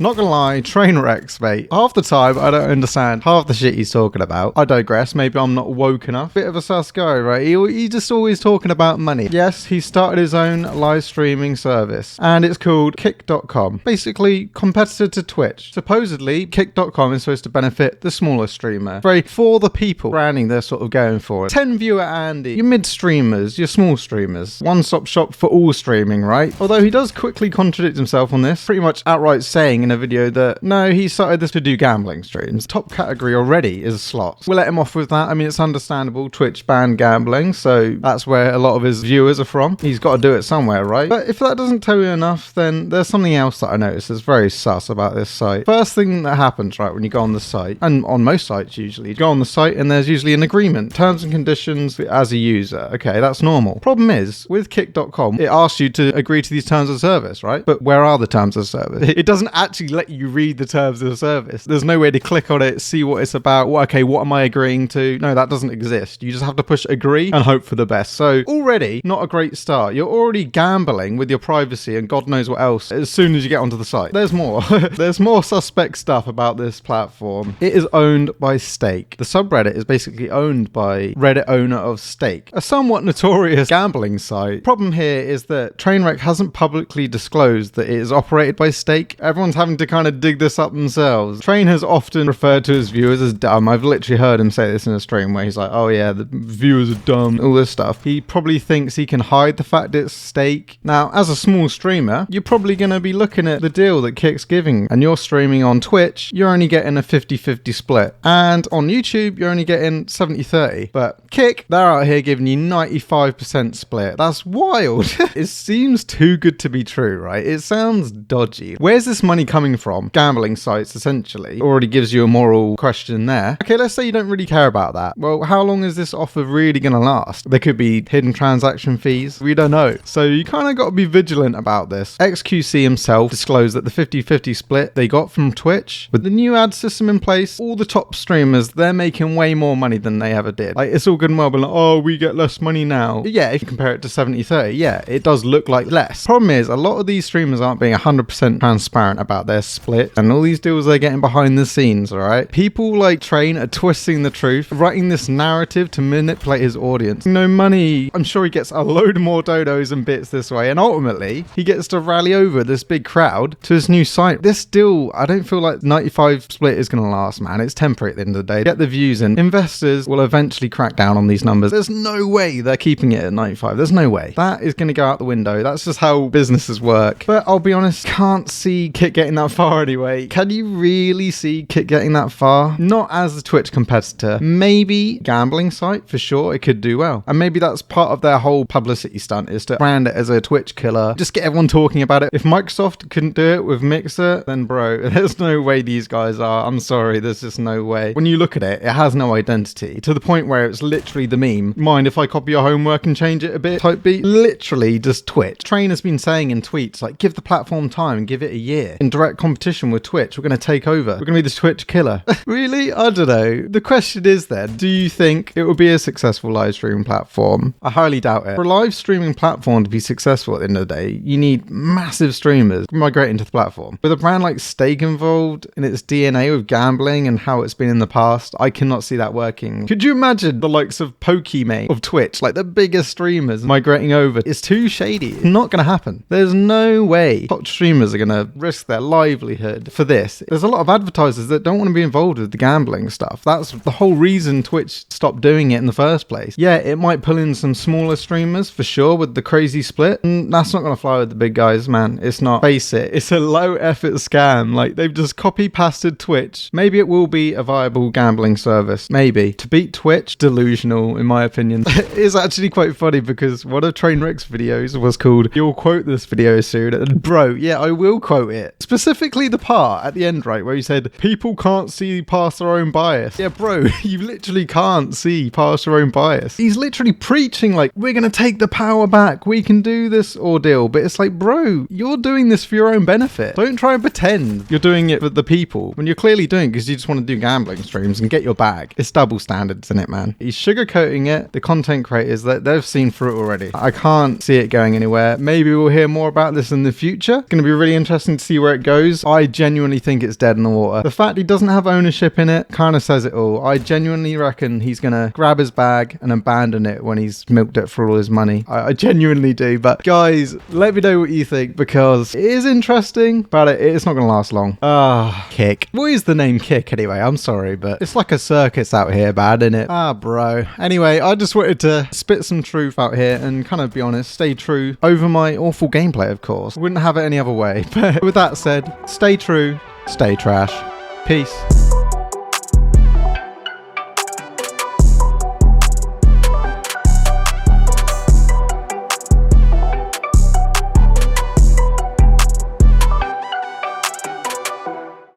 Not gonna lie, Trainwrecks, mate. Half the time, I don't understand half the shit he's talking about. I digress. Maybe I'm not woke enough. Bit of a sus guy, right? He's just always talking about money. Yes, he started his own live streaming service, and it's called Kick.com. Basically, competitor to Twitch. Supposedly, Kick.com is supposed to benefit the smaller streamer. Very for the people branding they're sort of going for. 10 viewer Andy, your mid streamers, your small streamers. One-stop shop for all streaming, right? Although he does quickly contradict himself on this, pretty much outright saying in a video that no, he started this to do gambling streams. Top category already is slots. We'll let him off with that. I mean, it's understandable. Twitch banned gambling, so that's where a lot of his viewers are from. He's got to do it somewhere, right? But if that doesn't tell you enough, then there's something else that I noticed that's very sus about this site. First thing that happens, right, when you go on the site, and on most sites usually, you go on the site and there's usually an agreement, terms and conditions as a user. Okay, that's normal. Problem is, with Kick.com, it asks you to agree to these terms of service, right? But where are the terms of service? It doesn't actually let you read the terms of service. There's no way to click on it, see what it's about. Well, okay, what am I agreeing to? No, that doesn't exist. You just have to push agree and hope for the best. So already not a great start. You're already gambling with your privacy and God knows what else as soon as you get onto the site. There's more. There's more suspect stuff about this platform. It is owned by Stake. The subreddit is basically owned by Reddit owner of Stake, a somewhat notorious gambling site. Problem here is that Trainwreck hasn't publicly disclosed that it is operated by Stake. Everyone's having to kind of dig this up themselves. Train has often referred to his viewers as dumb. I've literally heard him say this in a stream where he's like, oh yeah, the viewers are dumb, all this stuff. He probably thinks he can hide the fact it's Stake. Now, as a small streamer, you're probably going to be looking at the deal that Kick's giving, and you're streaming on Twitch, you're only getting a 50-50 split. And on YouTube, you're only getting 70-30. But Kick, they're out here giving you 95% split. That's wild. It seems too good to be true, right? It sounds dodgy. Where's this money coming from? Gambling sites, essentially. Already gives you a moral question there. Okay, let's say you don't really care about that. Well, how long is this offer really going to last? There could be hidden transaction fees. We don't know. So you kind of got to be vigilant about this. XQC himself disclosed that the 50-50 split they got from Twitch, with the new ad system in place, all the top streamers, they're making way more money than they ever did. Like, it's all good and well, but like, oh, we get less money now. But yeah, if you compare it to 70-30, yeah, it does look like less. Problem is, a lot of these streamers aren't being 100% transparent about their split and all these deals they're getting behind the scenes, all right? People like Train are twisting the truth, writing this narrative to manipulate his audience. No money. I'm sure he gets a load more dodos and bits this way, and ultimately, he gets to rally over this big crowd to his new site. This deal, I don't feel like 95 split is going to last, man. It's temporary at the end of the day. Get the views in. Investors will eventually crack down on these numbers. There's no way they're keeping it at 95. There's no way. That is going to go out the window. That's just how businesses work. But I'll be honest, can't see Kit getting that far anyway. Can you really see Kit getting that far? Not as a Twitch competitor. Maybe gambling site, for sure. It could do well. And maybe that's part of their whole publicity stunt, is to brand it as a Twitch killer. Just get everyone talking about it. If Microsoft couldn't do it with Mixer, then bro, there's no way these guys are. I'm sorry, there's just no way. When you look at it, it has no identity, to the point where it's literally the meme. Mind if I copy your homework and change it a bit type beat? Literally just Twitch. Train has been saying in tweets, like, give the platform time and give it a year. In direct competition with Twitch, we're going to take over. We're going to be the Twitch killer. Really? I don't know. The question is then, do you think it will be a successful live streaming platform? I highly doubt it. For a live streaming platform to be successful at the end of the day, you need massive streamers migrating to the platform. With a brand like Stake involved in its DNA with gambling and how it's been in the past, I cannot see that working. Could you imagine the likes of Pokimane of Twitch, like the biggest streamers, migrating over? It's too shady. It's not going to happen. There's no way top streamers are going to risk their livelihood for this. There's a lot of advertisers that don't want to be involved with the gambling stuff. That's the whole reason Twitch stopped doing it in the first place. Yeah, it might pull in some smaller streamers for sure with the crazy split, and that's not going to fly with the big guys, man. It's not. Face it, it's a low effort scam. Like, they've just copy pasted Twitch. Maybe it will be a viable gambling service. Maybe. To beat Twitch, delusional in my opinion. It's actually quite funny because one of Trainwreck's videos was called "You'll Quote This Video Soon," and bro, yeah, I will quote it. Specifically the part at the end, right, where he said, people can't see past their own bias. Yeah, bro, you literally can't see past your own bias. He's literally preaching like, we're going to take the power back. We can do this ordeal. But it's like, bro, you're doing this for your own benefit. Don't try and pretend you're doing it for the people when you're clearly doing it because you just want to do gambling streams and get your bag. It's double standards, isn't it, man? He's sugarcoating it. The content creators, they've seen through it already. I can't see it going anywhere. Maybe we'll hear more about this in the future. It's going to be really interesting to see where it goes. goes, I genuinely think it's dead in the water. The fact he doesn't have ownership in it kind of says it all. I genuinely reckon he's going to grab his bag and abandon it when he's milked it for all his money. I genuinely do. But guys, let me know what you think, because it is interesting, but it's not going to last long. Kick. What is the name Kick anyway? I'm sorry, but it's like a circus out here, bad, isn't it? Bro. Anyway, I just wanted to spit some truth out here and kind of be honest, stay true over my awful gameplay, of course. Wouldn't have it any other way. But with that said, stay true, stay trash. Peace.